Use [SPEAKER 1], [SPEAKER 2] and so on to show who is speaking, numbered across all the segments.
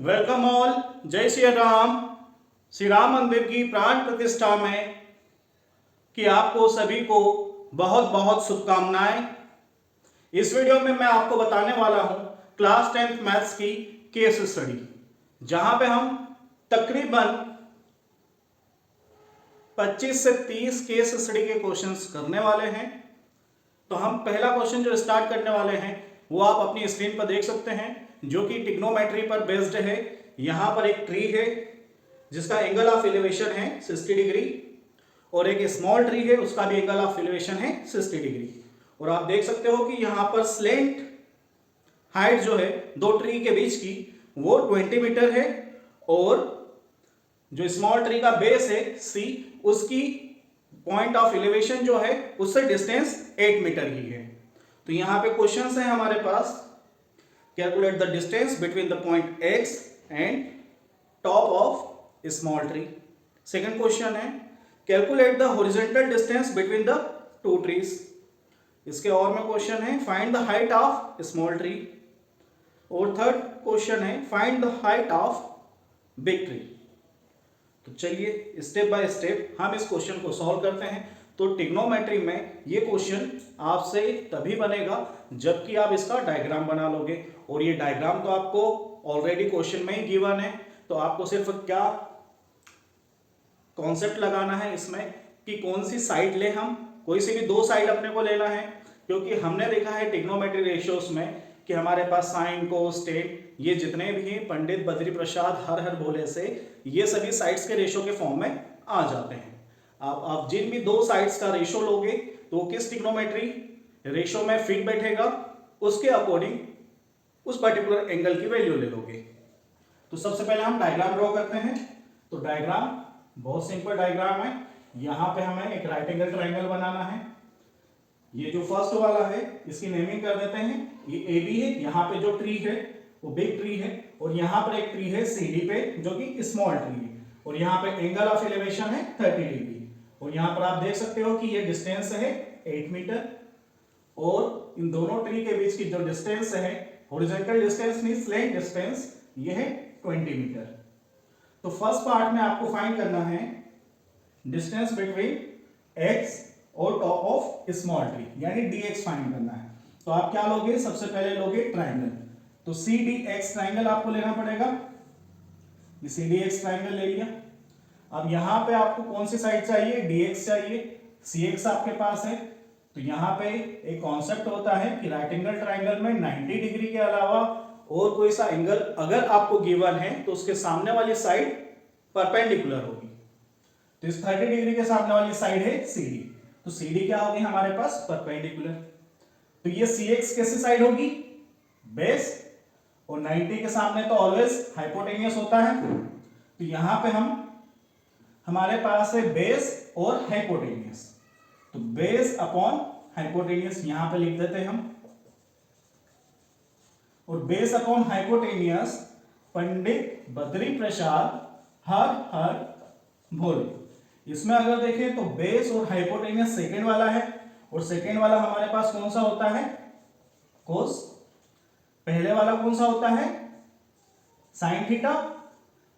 [SPEAKER 1] Welcome all. जय श्री राम। श्री राम मंदिर की प्राण प्रतिष्ठा में कि आपको सभी को बहुत बहुत शुभकामनाएं। इस वीडियो में मैं आपको बताने वाला हूं क्लास 10th मैथ्स की केस स्टडी, जहां पे हम तकरीबन 25 से 30 केस स्टडी के क्वेश्चंस करने वाले हैं। तो हम पहला क्वेश्चन जो स्टार्ट करने वाले हैं वो आप अपनी स्क्रीन पर देख सकते हैं, जो कि ट्रिग्नोमेट्री पर बेस्ड है। यहां पर एक ट्री है जिसका एंगल ऑफ एलिवेशन है 60 डिग्री, और एक स्मॉल ट्री है उसका भी एंगल ऑफ एलिवेशन है 60 डिग्री। और आप देख सकते हो कि यहां पर स्लेंट हाइट जो है दो ट्री के बीच की वो 20 मीटर है, और जो स्मॉल ट्री का बेस है सी, उसकी पॉइंट ऑफ एलिवेशन जो है उससे डिस्टेंस 8 मीटर ही है। तो यहां पे क्वेश्चंस है हमारे पास, calculate the distance between the point x and top of small tree. Second question है, calculate the horizontal distance between the two trees. इसके और में क्वेश्चन है, find the height of small tree. और थर्ड क्वेश्चन है, find the height of big tree. तो चलिए step by step हम इस क्वेश्चन को सॉल्व करते हैं। तो ट्रिग्नोमेट्री में ये क्वेश्चन आपसे तभी बनेगा जबकि आप इसका डायग्राम बना लोगे, और ये डायग्राम तो आपको ऑलरेडी क्वेश्चन में ही गिवन है। तो आपको सिर्फ क्या कॉन्सेप्ट लगाना है इसमें कि कौन सी साइड ले, हम कोई सी भी दो साइड अपने को लेना है, क्योंकि हमने देखा है ट्रिग्नोमेट्री रेशियोज में कि हमारे पास साइन कोस टेन ये जितने भी हैं, पंडित बद्री प्रसाद हर हर बोले से, ये सभी साइड्स के रेशियो के फॉर्म में आ जाते हैं। आप जिन भी दो साइड्स का रेशियो लोगे तो किस ट्रिग्नोमेट्री रेशियो में फिट बैठेगा, उसके अकॉर्डिंग उस पर्टिकुलर एंगल की वैल्यू ले लोगे। तो सबसे पहले हम डायग्राम ड्रॉ करते हैं। तो डायग्राम बहुत सिंपल डायग्राम है। यहां पे हमें एक राइट एंगल ट्रायंगल बनाना है। ये जो फर्स्ट वाला है इसकी नेमिंग कर देते हैं, ये ए बी है। यहाँ पे जो ट्री है वो बिग ट्री है, और यहाँ पर एक ट्री है सी डी पे जो कि स्मॉल ट्री है, और यहाँ पे एंगल ऑफ एलिवेशन है 30 डिग्री। और यहाँ पर आप देख सकते हो कि ये डिस्टेंस है 8 मीटर, और इन दोनों ट्री के बीच की जो डिस्टेंस है, horizontal distance means slant distance, ये है 20 मीटर। तो फर्स्ट पार्ट में आपको फाइंड करना है डिस्टेंस बिटवीन एक्स और टॉप ऑफ स्मॉल ट्री, यानी dx फाइंड करना है। तो आप क्या लोगे, सबसे पहले लोगे ट्रायंगल। तो CDX ट्रायंगल आपको लेना पड़ेगा। ये CDX ट्रायंगल ले लिया। अब यहां पे आपको कौन सी साइड चाहिए, dx चाहिए, cx आपके पास है। तो यहां पे एक कॉन्सेप्ट होता है कि राइट एंगल ट्रायंगल में 90 डिग्री के अलावा और कोई सा एंगल अगर आपको गिवन है तो उसके सामने वाली साइड परपेंडिकुलर होगी। तो इस 30 डिग्री के सामने वाली साइड है CD। तो CD क्या होगी हमारे पास, परपेंडिकुलर। तो ये CX कैसी साइड होगी, बेस, और 90 के सामने तो ऑलवेज हाइपोटेनियस होता है। तो यहां पे हमारे पास है बेस और हाइपोटेनियस। तो बेस अपॉन हाइपोटेनियस यहां पे लिख देते हैं हम, और base upon hypotenuse Pandit Badri Prasad हर हर भोले। इसमें अगर देखें तो बेस और हाइपोटेनियस सेकेंड वाला है, और सेकेंड वाला हमारे पास कौन सा होता है, कोस। पहले वाला कौन सा होता है, साइन थीटा,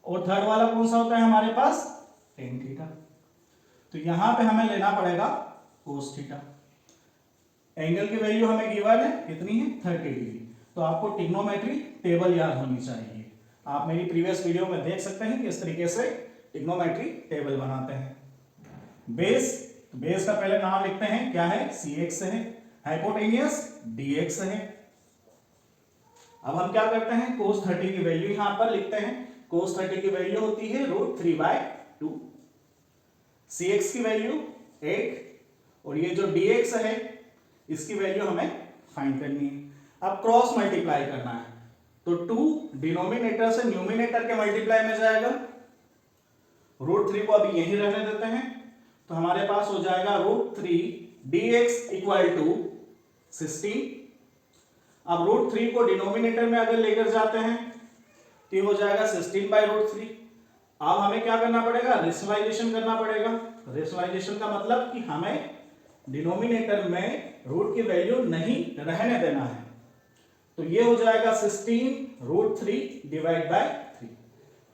[SPEAKER 1] और थर्ड वाला कौन सा होता है हमारे पास, टेन थीटा। तो यहां पे हमें लेना पड़ेगा कोस थीटा। एंगल की वैल्यू हमें गिवन है, कितनी है, 30 डिग्री। तो आपको ट्रिग्नोमेट्री टेबल याद होनी चाहिए। आप मेरी प्रीवियस वीडियो में देख सकते हैं कि इस तरीके से ट्रिग्नोमेट्री टेबल बनाते हैं। बेस का पहले नाम लिखते हैं, क्या है, CX है, हाइपोटेनियस DX है। अब हम क्या करते हैं, cos 30 की वैल्यू यहां पर लिखते हैं। cos 30 की वैल्यू होती है √3/2। CX की वैल्यू 8, और ये जो DX है इसकी वैल्यू हमें फाइंड करनी है। अब क्रॉस मल्टीप्लाई करना है, तो 2 डिनोमिनेटर से न्यूमिनेटर के मल्टीप्लाई में जाएगा। √3 को अभी यहीं रहने देते हैं। तो हमारे पास हो जाएगा √3 dx इक्वल टू 16। अब √3 को डिनोमिनेटर में अगर लेकर जाते हैं तो ये हो जाएगा 16/√3। अब हमें क्या करना पड़ेगा, रेशनलाइजेशन करना पड़ेगा। रेशनलाइजेशन का मतलब कि हमें डिनोमिनेटर में रूट की वैल्यू नहीं रहने देना है। तो ये हो जाएगा 16 √3 डिवाइड बाय 3।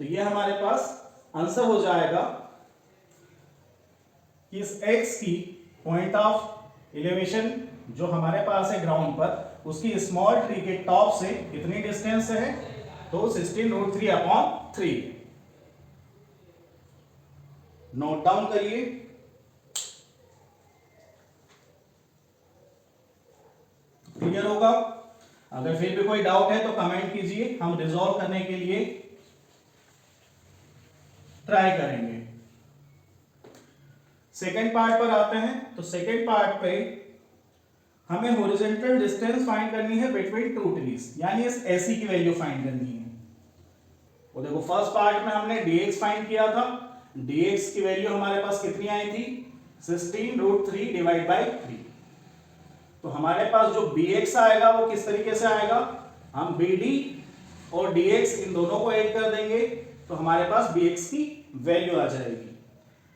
[SPEAKER 1] तो ये हमारे पास आंसर हो जाएगा कि इस x की पॉइंट ऑफ एलिवेशन जो हमारे पास है ग्राउंड पर, उसकी स्मॉल ट्री के टॉप से कितनी डिस्टेंस है, तो 16√3/3। नोट डाउन करिए। क्लियर होगा? अगर फिर भी कोई डाउट है तो कमेंट कीजिए, हम रिजॉल्व करने के लिए ट्राई करेंगे। सेकेंड पार्ट पर आते हैं। तो सेकेंड पार्ट पे हमें हॉरिजॉन्टल डिस्टेंस फाइंड करनी है बिटवीन टू ट्रीज, यानी इस AC की वैल्यू फाइंड करनी है। वो देखो फर्स्ट पार्ट में हमने dx फाइंड किया था, dx की वैल्यू हमारे पास कितनी आई थी, 16√3/3। तो हमारे पास जो bx आएगा वो किस तरीके से आएगा, हम bd और dx इन दोनों को ऐड कर देंगे तो हमारे पास bx की वैल्यू आ जाएगी।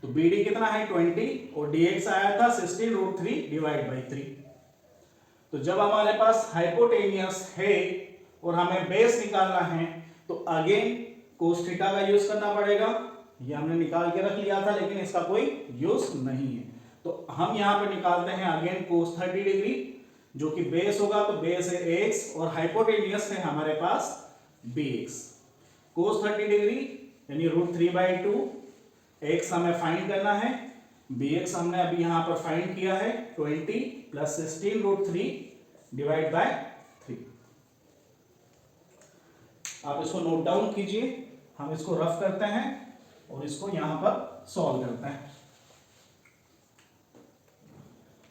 [SPEAKER 1] तो bd कितना है 20 और dx आया था 16√3/3। तो जब हमारे पास हाइपोटेनियस है और हमें बेस निकालना है तो अगेन कोस थीटा का यूज करना पड़ेगा। ये हमने निकाल के रख लिया था लेकिन इसका कोई यूज नहीं है, तो हम यहां पे निकालते हैं अगेन कोस 30 डिग्री, जो कि बेस होगा। तो बेस है x और हाइपोटेनियस है हमारे पास bx। कोस 30 डिग्री यानी √3/2, x हमें फाइंड करना है, bx हमने अभी यहां पर फाइंड किया है 20 + 16√3/3। आप इसको नोट डाउन कीजिए, हम इसको रफ करते हैं और इसको यहां पर सॉल्व करते हैं।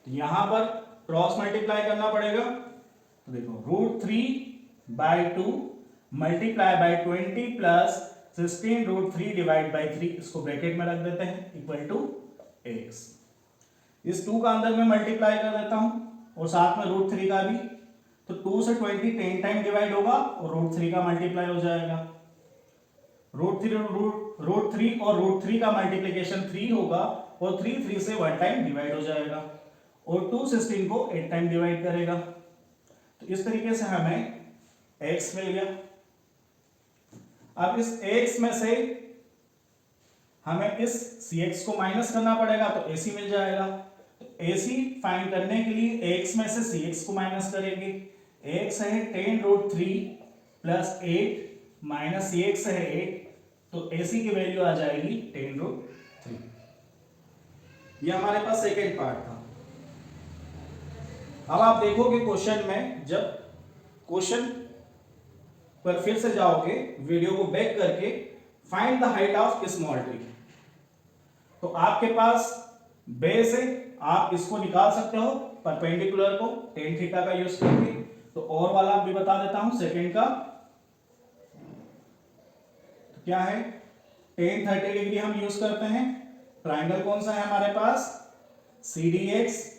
[SPEAKER 1] तो यहां पर क्रॉस मल्टीप्लाई करना पड़ेगा। तो देखो √3/2 मल्टीप्लाई बाय 20 + 16√3/3, इसको ब्रैकेट में रख देते हैं, इक्वल टू x। इस 2 का अंदर में मल्टीप्लाई कर देता हूं और साथ में √3 का भी। तो 2 से 20 10 टाइम डिवाइड होगा और √3 का मल्टीप्लाई हो जाएगा। √3 और √3 का मल्टीप्लिकेशन 3 होगा और 3 से 1 टाइम डिवाइड हो जाएगा और 2 16 को 8 टाइम डिवाइड करेगा। तो इस तरीके से हमें x मिल गया। अब इस x में से हमें इस cx को माइनस करना पड़ेगा तो ac मिल जाएगा। तो ac फाइंड करने के लिए x में से cx को माइनस करेंगे। x है 10√3 + 8 माइनस cx है 8, तो ac की वैल्यू आ जाएगी 10√3। ये हमारे पास सेकेंड पार्ट था। अब आप देखोगे क्वेश्चन में, जब क्वेश्चन पर फिर से जाओगे, वीडियो को बैक करके, find the height of small tree, तो आपके पास बेस है, आप इसको निकाल सकते हो परपेंडिकुलर को tan थीटा का यूज करके। तो और वाला भी बता देता हूं सेकंड का। तो क्या है, tan 30 डिग्री हम यूज करते हैं। ट्राइंगल कौन सा है हमारे पास, CDX।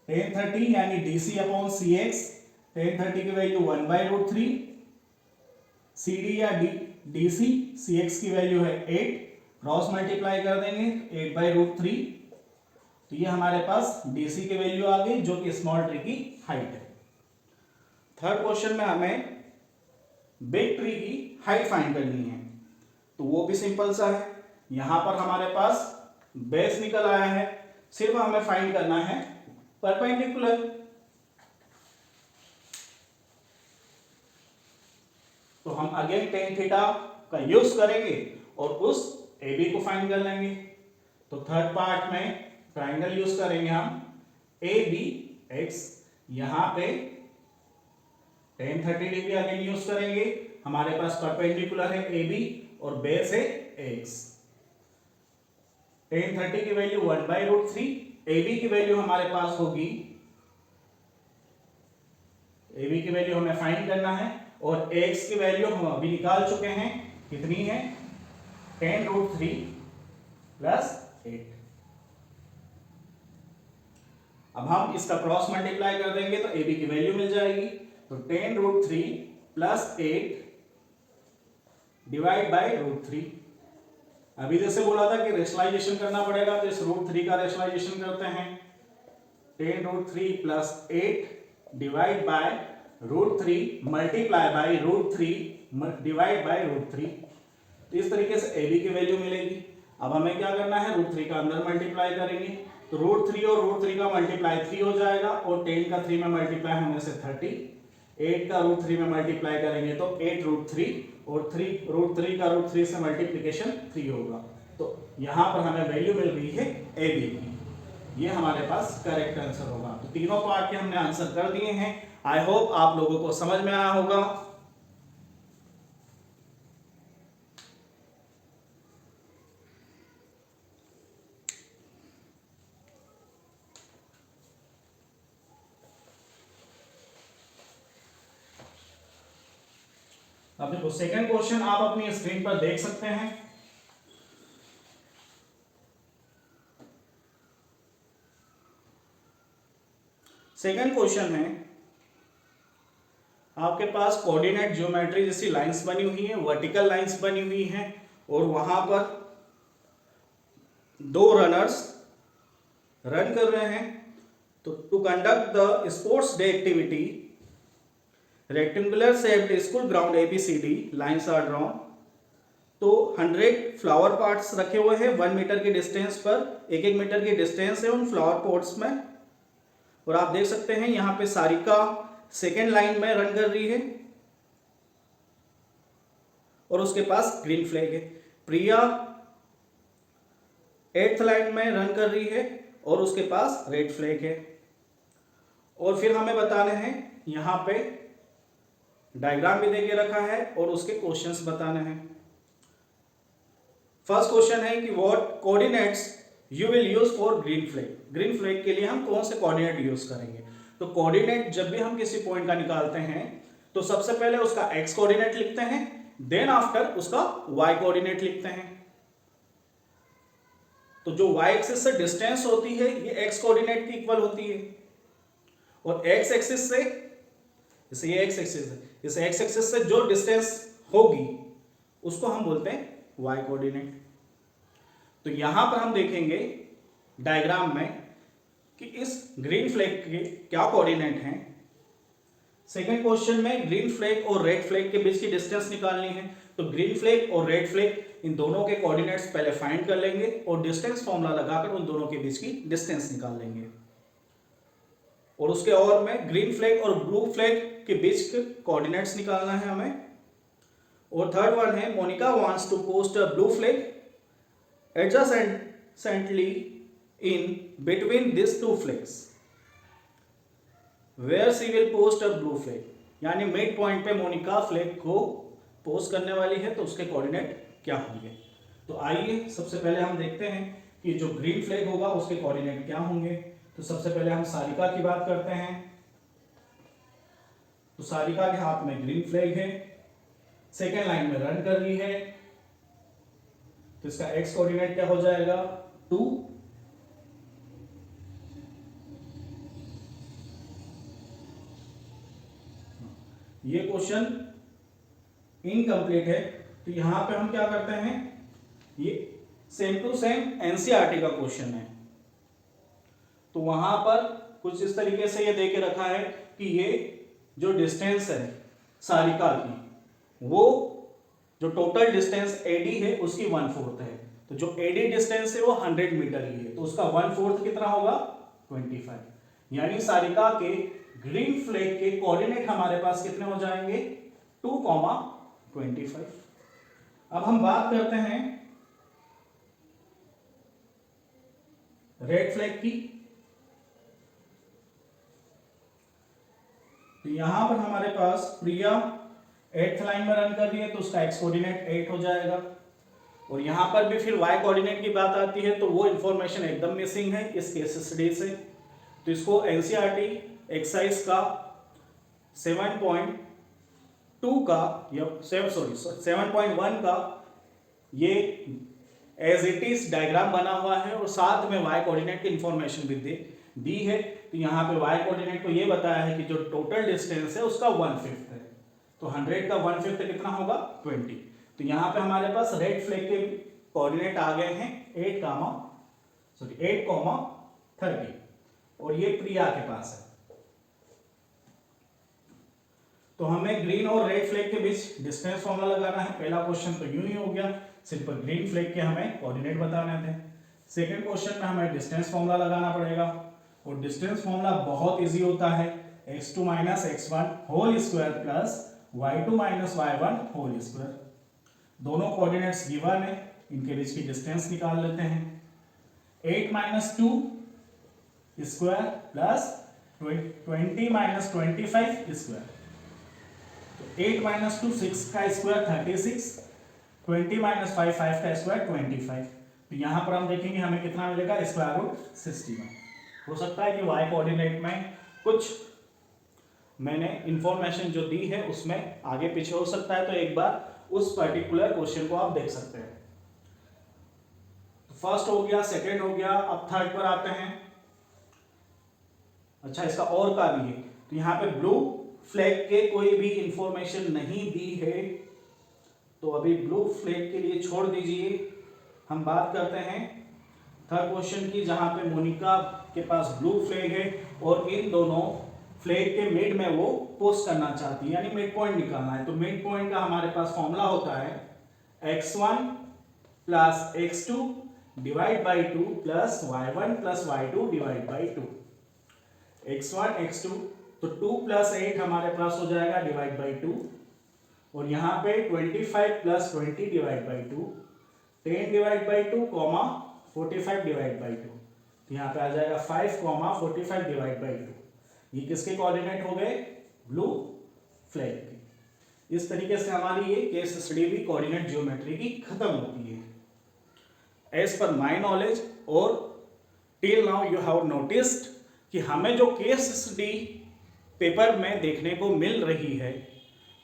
[SPEAKER 1] tan 30 यानी DC/CX। tan 30 की वैल्यू 1/√3, CD या DC, CX की वैल्यू है 8, क्रॉस मल्टीप्लाई कर देंगे 8/√3। तो ये हमारे पास DC की वैल्यू आ गई जो कि स्मॉल ट्री की हाइट है। थर्ड क्वेश्चन में हमें बिग ट्री की हाइट फाइंड करनी है, तो वो भी सिंपल सा है। यहां पर हमारे पास बेस निकल आया है, सिर्फ हमें फाइंड करना है परपेंडिकुलर। तो हम अगेन tan थीटा का यूज करेंगे और उस AB को फाइंड कर लेंगे। तो थर्ड पार्ट में ट्राइंगल यूज करेंगे हम ABX। यहां पे tan 30 डिग्री अगेन यूज करेंगे, हमारे पास परपेंडिकुलर है AB और बेस है X। tan 30 की वैल्यू 1/√3, AB की वैल्यू हमारे पास होगी, AB की वैल्यू हमें फाइंड करना है और X की वैल्यू हम अभी निकाल चुके हैं, कितनी है 10√3 + 8। अब हम इसका क्रॉस मल्टीप्लाई कर देंगे तो AB की वैल्यू मिल जाएगी। तो 10√3 + 8 डिवाइड बाय √3। अभी जैसे बोला था कि रेशनलाइजेशन करना पड़ेगा, तो इस √3 का रेशनलाइजेशन करते हैं। 10√3 + 8 divide by √3 multiply by √3 divide by √3। तो इस तरीके से ए बी की वैल्यू मिलेगी। अब हमें क्या करना है, √3 का अंदर मल्टीप्लाई करेंगे तो √3 और √3 का मल्टीप्लाई 3 हो जाएगा और 10 का 3 में मल्टीप्लाई होने से 30, 8 का √3 में मल्टीप्लाई करेंगे तो 8√3 और 3 का √3 से मल्टीप्लिकेशन 3 होगा। तो यहाँ पर हमें वैल्यू मिल गई है ए बी की। ये हमारे पास करेक्ट आंसर होगा। तो तीनों पार्ट के हमने आंसर कर दिए हैं। आई होप आप लोगों को समझ में आया होगा। अब देखो सेकंड क्वेश्चन आप अपनी स्क्रीन पर देख सकते हैं। सेकंड क्वेश्चन है, आपके पास कोऑर्डिनेट ज्योमेट्री जैसी लाइंस बनी हुई है, वर्टिकल लाइंस बनी हुई हैं और वहां पर दो रनर्स रन कर रहे हैं। तो to conduct the sports day activity rectangular shaped school ground ABCD lines are drawn. तो 100 फ्लावर पॉट्स रखे हुए हैं 1 मीटर के डिस्टेंस पर, 1-1 मीटर की डिस्टेंस है उन फ्लावर पॉट्स में। और आप देख सकते हैं यहाँ पे सारिका सेकेंड लाइन में रन कर रही है और उसके पास ग्रीन फ्लैग है। प्रिया 8th लाइन में रन कर रही है और उसके पास रेड फ्लैग है। और फिर हमें बताने हैं, यहाँ पे डायग्राम भी देके रखा है और उसके क्वेश्चंस बताने हैं। फर्स्ट क्वेश्चन है कि what coordinates you will use for green flag. Green flag के लिए हम कौन से कोऑर्डिनेट यूज करेंगे। तो कोऑर्डिनेट जब भी हम किसी पॉइंट का निकालते हैं तो सबसे पहले उसका एक्स कोऑर्डिनेट लिखते हैं, देन आफ्टर उसका वाई कोऑर्डिनेट लिखते हैं। तो जो वाई एक्सिस से डिस्टेंस होती है ये एक्स कोऑर्डिनेट की इक्वल होती है और एक्स एक्सिस से, जैसे ये एक्स एक्सिस है, इस एक्स एक्सिस से जो डिस्टेंस होगी उसको हम बोलते हैं वाई कोऑर्डिनेट। तो यहां पर हम देखेंगे डायग्राम में कि इस ग्रीन फ्लैग के क्या कोऑर्डिनेट हैं। सेकंड क्वेश्चन में ग्रीन फ्लैग और रेड फ्लैग के बीच की डिस्टेंस निकालनी है। तो ग्रीन फ्लैग और रेड फ्लैग इन दोनों के कोऑर्डिनेट्स पहले फाइंड कर लेंगे और डिस्टेंस फॉर्मूला लगाकर उन दोनों के बीच की डिस्टेंस निकाल लेंगे। और उसके और में ग्रीन फ्लैग और ब्लू फ्लैग के बीच के कोऑर्डिनेट्स निकालना है हमें। और थर्ड वन है, Monica wants to post a blue flag adjacently in between these two flags where she will post a blue flag। यानी मिड पॉइंट पे मोनिका फ्लैग को पोस्ट करने वाली है तो उसके कोऑर्डिनेट क्या होंगे। तो आइए सबसे पहले हम देखते हैं कि जो ग्रीन फ्लैग होगा उसके कोऑर्डिनेट क्या होंगे। तो सबसे पहले हम सारिका की बात करते हैं। तो सारिका के हाथ में ग्रीन फ्लैग है, सेकेंड लाइन में रन कर रही है, तो इसका एक्स कोऑर्डिनेट क्या हो जाएगा 2। ये क्वेश्चन इनकम्प्लीट है तो यहां पे हम क्या करते हैं, ये सेम टू सेम एनसीईआरटी का क्वेश्चन है। तो वहां पर कुछ इस तरीके से ये देके रखा है कि ये जो डिस्टेंस है सारिका की, वो जो टोटल डिस्टेंस एडी है उसकी 1/4 है। तो जो एडी डिस्टेंस है वो 100 मीटर ही है तो उसका 1/4 कितना होगा 25। यानी सारिका के ग्रीन फ्लैग के कोऑर्डिनेट हमारे पास कितने हो जाएंगे 2,25। अब हम बात करते हैं रेड फ्लैग की। तो यहां पर हमारे पास प्रिया 8th लाइन में रन कर रही है तो उसका एक्स कोऑर्डिनेट 8 हो जाएगा। और यहां पर भी फिर वाई कोऑर्डिनेट की बात आती है तो वो इंफॉर्मेशन एकदम मिसिंग है इस केस स्टडी से। तो इसको एनसीईआरटी एक्सरसाइज का 7.2 का या 7.1 का ये एज इट इज डायग्राम बना हुआ है और साथ में वाई कोऑर्डिनेट की इंफॉर्मेशन भी दी है। तो यहाँ पे वाई कोऑर्डिनेट को ये बताया है कि जो टोटल डिस्टेंस है उसका 1/5 है। तो 100 का 1/5 कितना होगा 20। तो यहाँ पे हमारे पास रेड फ्लैग के कोऑर्डिनेट आ गए हैं 8,30 और ये प्रिया के पास है। तो हमें ग्रीन और रेड फ्लैग के बीच डिस्टेंस फॉर्मूला लगाना है। पहला क्वेश्चन तो यूं ही हो गया, सिर्फ ग्रीन फ्लैग के हमें कोऑर्डिनेट बताने थे। सेकंड क्वेश्चन में हमें डिस्टेंस फॉर्मूला लगाना पड़ेगा और डिस्टेंस फॉर्मूला बहुत इजी होता है, x2 minus x1 whole square plus y2 minus y1 whole square. दोनों कोऑर्डिनेट्स गिवन है, इनके बीच की डिस्टेंस निकाल लेते हैं। 8 minus 2 square plus 20 minus 25 square. तो 8 माइनस 2 6 का स्क्वायर 36, 20 माइनस 5 5 का स्क्वायर 25। तो यहाँ पर हम देखेंगे हमें कितना मिलेगा, स्क्वायर रूट 61। हो सकता है कि y कोऑर्डिनेट में कुछ मैंने इंफॉर्मेशन जो दी है उसमें आगे पीछे हो सकता है, तो एक बार उस पर्टिकुलर क्वेश्चन को आप देख सकते हैं। तो फर्स्ट हो गया, सेकंड हो गया, अब थर्ड पर आते हैं। अच्छा, इसका और का भी है, तो यहाँ पे ब्लू फ्लैग के कोई भी इंफॉर्मेशन नहीं दी है, तो अभी ब्लू फ्लैग के लिए छोड़ दीजिए। हम बात करते हैं थर्ड क्वेश्चन की, जहां पे मोनिका के पास ब्लू फ्लैग है और इन दोनों फ्लैग के मिड में वो पोस्ट करना चाहती है, यानी मिड पॉइंट निकालना है। तो मिड पॉइंट का हमारे पास फॉर्मूला होता है x1 plus x2 divide by 2 plus y1 plus y2 divide by 2। x1 x2 तो 2 प्लस 8 हमारे पास हो जाएगा डिवाइड बाई 2, और यहाँ पे 25 plus 20 divide by 2, 10 divide by 2 comma 45 divide by 2। तो यहाँ पे आ जाएगा 5 कॉमा 45 डिवाइड बाई 2। ये किसके कोऑर्डिनेट हो गए, ब्लू फ्लैग के। इस तरीके से हमारी ये केस स्टडी भी कोऑर्डिनेट ज्योमेट्री की खत्म होती है। एज पर माय नॉलेज और till now you have noticed कि हमें जो केस स्टडी पेपर में देखने को मिल रही है,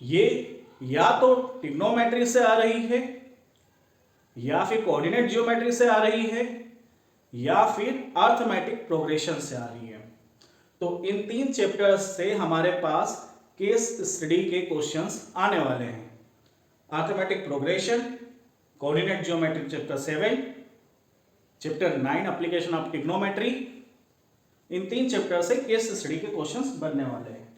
[SPEAKER 1] ये या तो ट्रिग्नोमेट्री से आ रही है, या फिर कोऑर्डिनेट ज्योमेट्री से आ रही है, या फिर अर्थमेटिक प्रोग्रेशन से आ रही है। तो इन 3 चैप्टर्स से हमारे पास केस स्टडी के क्वेश्चंस आने वाले हैं। Arithmetic progression, coordinate geometry chapter 7, chapter 9 application of trigonometry, in 3 chapter से केस स्टडी के क्वेश्चंस बनने वाले हैं।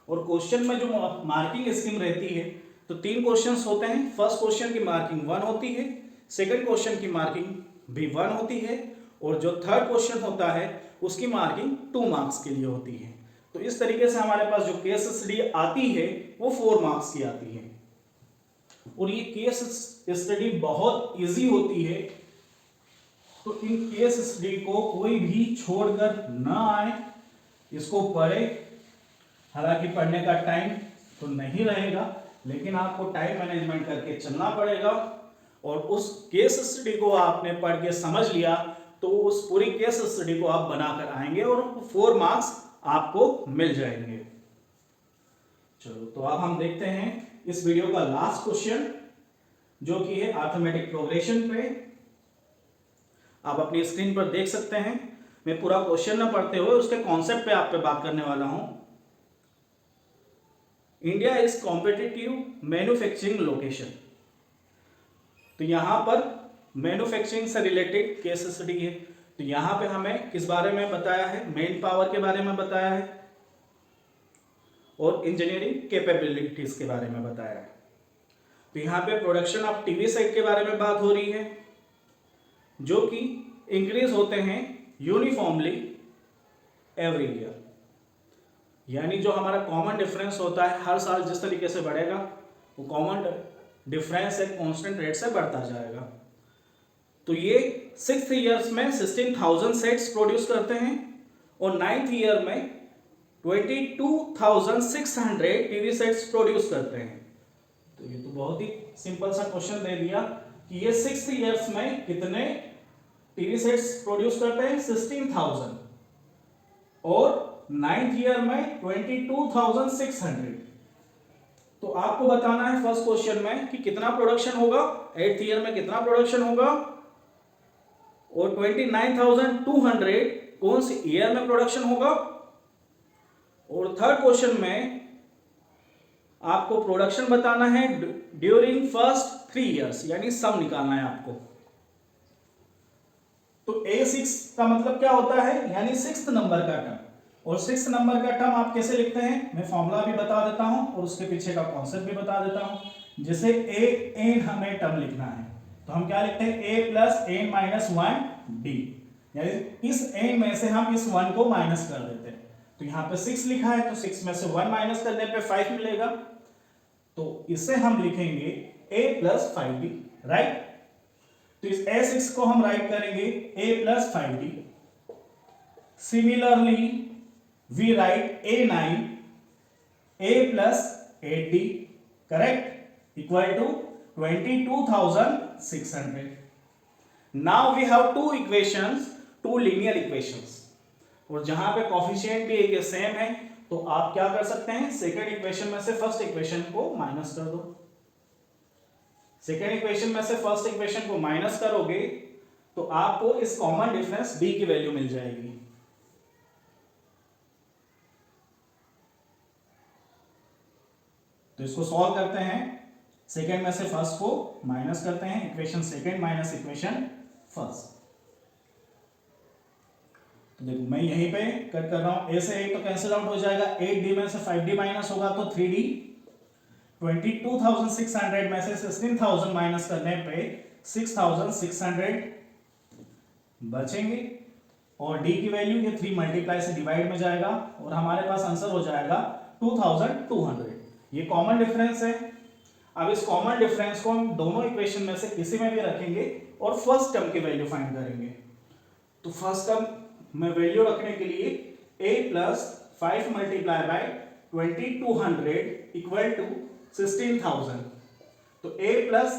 [SPEAKER 1] और क्वेश्चन में जो मार्किंग स्कीम रहती है, तो 3 क्वेश्चंस होते हैं। फर्स्ट क्वेश्चन की मार्किंग 1 होती है, सेकंड क्वेश्चन की मार्किंग भी 1 होती है, और जो थर्ड क्वेश्चन होता है उसकी मार्किंग 2 मार्क्स के लिए होती है। तो इस तरीके से हमारे पास जो केस स्टडी आती है वो 4 मार्क्स की आती है। और ये केस स्टडी बहुत इजी होती है, तो इन केस स्टडी को कोई भी छोड़कर ना आए, इसको पढ़े। हालांकि पढ़ने का टाइम तो नहीं रहेगा, लेकिन आपको टाइम मैनेजमेंट करके चलना पड़ेगा। और उस केस स्टडी को आपने पढ़ के समझ लिया तो उस पूरी केस स्टडी को आप बनाकर आएंगे और 4 मार्क्स आपको मिल जाएंगे। चलो, तो अब हम देखते हैं इस वीडियो का लास्ट क्वेश्चन, जो कि है अर्थमेटिक प्रोग्रेशन पे। आप अपनी स्क्रीन पर देख सकते हैं, मैं पूरा क्वेश्चन न पढ़ते हुए उसके कॉन्सेप्ट पे आप पे बात करने वाला हूं। India is competitive manufacturing location. तो यहां पर मैन्युफैक्चरिंग से रिलेटेड केस स्टडी है। तो यहां पे हमें किस बारे में बताया है, मेन पावर के बारे में बताया है और इंजीनियरिंग कैपेबिलिटीज के बारे में बताया है। तो यहां पे प्रोडक्शन ऑफ टीवी सेट के बारे में बात हो रही है, जो कि इंक्रीज होते हैं यूनिफॉर्मली एवरी ईयर, यानी जो हमारा कॉमन डिफरेंस होता है हर साल जिस तरीके से बढ़ेगा, वो कॉमन डिफरेंस एक कांस्टेंट रेट से बढ़ता जाएगा। तो ये 6th ईयर्स में 16,000 सेट्स प्रोड्यूस करते हैं और 9th ईयर में 22,600 टीवी सेट्स प्रोड्यूस करते हैं। तो ये तो बहुत ही सिंपल सा क्वेश्चन दे दिया कि ये 6th ईयर्स में कितने टीवी सेट्स प्रोड्यूस करते हैं, 16,000, और 9th ईयर में 22,600। तो आपको बताना है फर्स्ट क्वेश्चन में कि कितना प्रोडक्शन होगा, 8th ईयर में कितना प्रोडक्शन होगा, और 29,200 कौन से ईयर में प्रोडक्शन होगा। और थर्ड क्वेश्चन में आपको प्रोडक्शन बताना है ड्यूरिंग फर्स्ट 3 ईयर्स, यानी सम निकालना है आपको। तो A6 का मतलब क्या होता है, यानी 6th नंबर का टर्म। और 6 नंबर का टर्म आप कैसे लिखते हैं, मैं फॉर्मूला भी बता देता हूं और उसके पीछे का कॉन्सेप्ट भी बता देता हूं। जैसे ए एन हमें टर्म लिखना है तो हम क्या लिखते हैं, a plus N minus 1 D, यानी इस एन में से हम इस 1 को माइनस कर देते हैं। तो यहाँ पे 6 लिखा है तो 6 में से 1 माइनस करने पे 5 मिलेगा, तो इसे हम लिखेंगे a प्लस 5d, राइट। तो इस a6 को हम राइट करेंगे a plus 5d। Similarly we write a9 a plus 8d, correct, equal to 22,600। Now we have two equations, two linear equations, और जहां पे कोफिशिएंट भी एक सेम है तो आप क्या कर सकते हैं, सेकंड इक्वेशन में से फर्स्ट इक्वेशन को माइनस कर दो। सेकंड इक्वेशन में से फर्स्ट इक्वेशन को माइनस करोगे तो आपको इस कॉमन डिफरेंस b की वैल्यू मिल जाएगी। तो इसको सॉल्व करते हैं, सेकंड में से फर्स्ट को माइनस करते हैं, equation second minus equation first. तो देखो मैं यहीं पे कट कर रहा हूं, a से 8 तो कैंसिल आउट हो जाएगा, 8d में से 5d माइनस होगा तो 3d, 22,600 में से 16,000 माइनस करने पे 6,600 बचेंगे, और d की वैल्यू ये 3 मल्टीप्लाई से डिवाइड में जाएगा और हमारे पास आंसर हो जाएगा 2,200। ये कॉमन डिफरेंस है। अब इस कॉमन डिफरेंस को हम दोनों इक्वेशन में से किसी में भी रखेंगे और फर्स्ट टर्म की वैल्यू फाइंड करेंगे। तो फर्स्ट टर्म में वैल्यू रखने के लिए a plus 5 multiply by 2200 equal to 16,000, तो a प्लस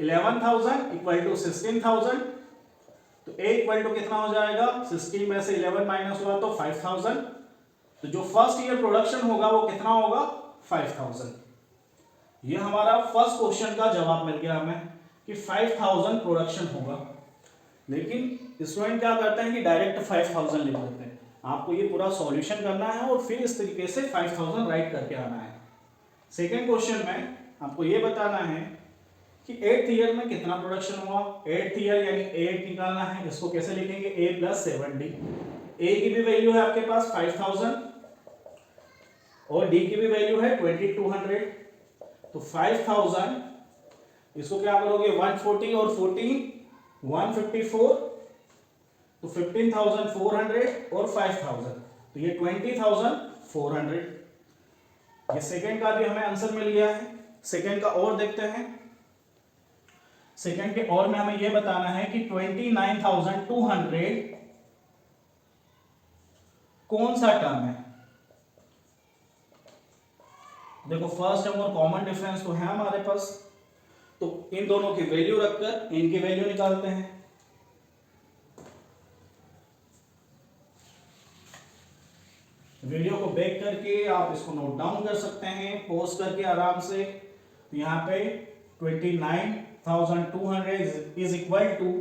[SPEAKER 1] 11,000 इक्वल टू 16,000, तो a इक्वल टू कितना हो जाएगा, 16 में से 11 माइनस हुआ तो 5,000, तो जो फर्स्ट ईयर प्रोडक्शन होगा वो कितना होगा, 5,000। ये हमारा फर्स्ट क्वेश्चन का जवाब मिल गया हमें कि 5,000 प्रोडक्शन होगा। लेकिन स्टूडेंट क्या करते हैं कि डायरेक्ट 5,000 लिख देते हैं। आपको ये पूरा सॉल्यूशन करना है और फिर इस तरीके से 5,000 राइट करके आना है। सेकंड क्वेश्चन में आपको ये बताना है कि 8th ईयर में कितना प्रोडक्शन हुआ। 8th ईयर यानी 8 निकालना है, इसको कैसे लिखेंगे, a प्लस 7d। a की भी वैल्यू है आपके पास 5,000 और d की भी वैल्यू है 2200, तो 5,000 इसको क्या करोगे, 140 और 14 154, तो 15,400 और 5,000, तो ये 20,400। ये सेकंड का भी हमें आंसर मिल गया है। सेकंड का और देखते हैं। सेकंड के और में हमें ये बताना है कि 29,200 कौन सा टर्म है। देखो फर्स्ट टर्म और कॉमन डिफरेंस तो है हमारे पास, तो इन दोनों की वैल्यू रखकर इनकी वैल्यू निकालते हैं। वीडियो को बैक करके आप इसको नोट डाउन कर सकते हैं, पॉज करके आराम से। तो यहाँ पे 29,200 is equal to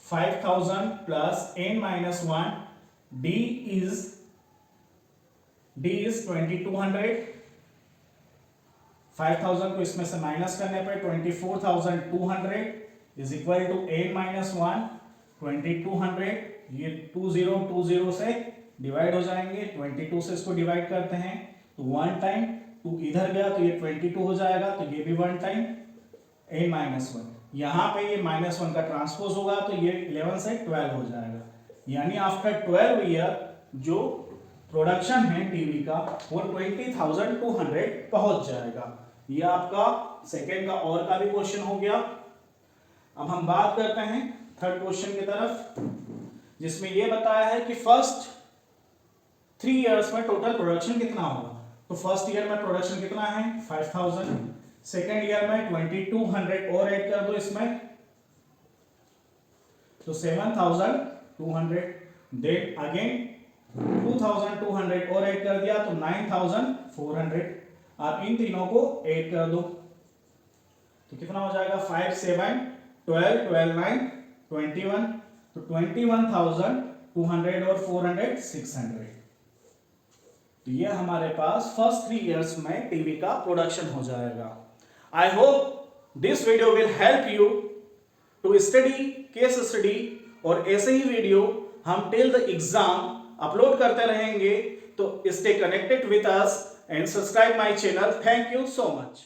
[SPEAKER 1] 5,000 plus n minus 1, d is 2200। 5,000 को इसमें से माइनस करने पर 24,200 is equal to n minus 1 2200। ये 20 से डिवाइड हो जाएंगे, 22 से इसको डिवाइड करते हैं तो 1 टाइम 2 इधर गया तो ये 22 हो जाएगा, तो ये भी 1 टाइम n माइनस 1। यहाँ पे ये -1 का ट्रांसपोज होगा तो ये 11 से 12 हो जाएगा, यानी आफ्टर 12 ईयर जो प्रोडक्शन है टीवी का वो 20,200 पहुंच जाएगा। ये आपका सेकेंड का और का भी क्वेश्चन हो गया। अब हम बात करते हैं थर्ड क्वेश्चन की तरफ, जिसमें ये बताया है कि फर्स्ट 3 इयर्स में टोटल प्रोडक्शन कितना होगा। तो फर्स्ट ईयर में प्रोडक्शन कितना है 5,000, सेकेंड ईयर में 2,200 और ऐड कर दो इसमें तो 7,200, देन अगेन 2,200 और ऐड कर दिया तो 9,400। आप इन तीनों को ऐड कर दो तो कितना हो जाएगा 5 7 12 12 9 21, तो 21,200 और 400 600। तो ये हमारे पास फर्स्ट 3 इयर्स में टीवी का प्रोडक्शन हो जाएगा। I hope this video will help you to study case study, और ऐसे ही वीडियो हम टिल द एग्जाम अपलोड करते रहेंगे तो stay connected with us and subscribe my channel. Thank you so much.